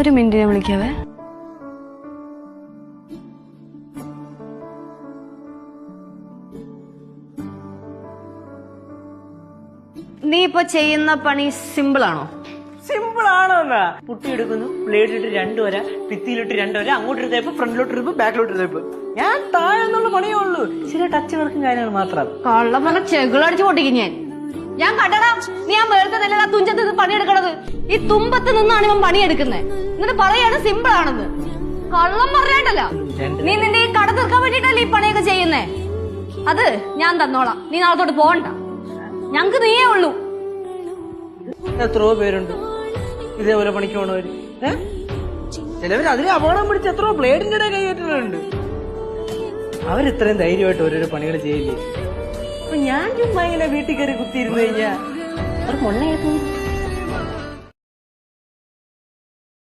ഒരു മിനിറ്റ് ഞാൻ വിളിക്കാവേ. നീ ഇപ്പൊ ചെയ്യുന്ന പണി സിമ്പിൾ ആണോ? സിമ്പിൾ ആണോ എന്നാ? പുട്ടി എടുക്കുന്നു, പ്ലേറ്റിലിട്ട് 2 വര, ഭിത്തിയിലിട്ട് 2 വര, അങ്ങോട്ടൊരു തേപ്പ്, ഫ്രണ്ടിലോട്ട് തേപ്പ്, ബാക്കിലോട്ട് തേപ്പ്. ഞാൻ താഴെ എന്നുള്ള പണിയേ ഉള്ളൂ. ചില ടച്ച് വർക്കും കാര്യങ്ങൾ മാത്രം. കള്ളം പറഞ്ഞ ചെകിളടിച്ച് പൊട്ടിക്കും ഞാൻ കണ്ടടാ. നീ ആ മേളത്തെ നില തുഞ്ചത്ത് പണിയെടുക്കണത്. ഈ തുമ്പത്ത് നിന്നാണ് ഇവൻ പണിയെടുക്കുന്നത്. എന്നിട്ട് പറയാണ് സിമ്പിൾ ആണെന്ന്. കള്ളം പറഞ്ഞിട്ടല്ല. നീ നിന്റെ ഈ കട തീർക്കാൻ വേണ്ടിട്ടല്ലേ ഈ പണിയൊക്കെ ചെയ്യുന്നേ. അത് ഞാൻ തന്നോളാം. നീ നാളെ തൊട്ട് പോകണ്ട. ഞങ്ങക്ക് നീയേ ഉള്ളൂ. എത്രയോ പേരുണ്ട് ഇതേപോലെ പണിക്ക് പോണവര്. ചിലവര് അതിന് അപകടം പിടിച്ച് എത്രയോ ബ്ലേഡിന്റെ ഇടയിൽ കൈകെട്ടുന്നുണ്ട്. അവരിത്രയും ധൈര്യമായിട്ട് ഓരോരോ പണികൾ ചെയ്യില്ലേ. അപ്പൊ ഞാൻ ചുമ്മാ ഇങ്ങനെ വീട്ടിൽ കയറി കുത്തിയിരുന്നു കഴിഞ്ഞാ അത് പൊണ്ണ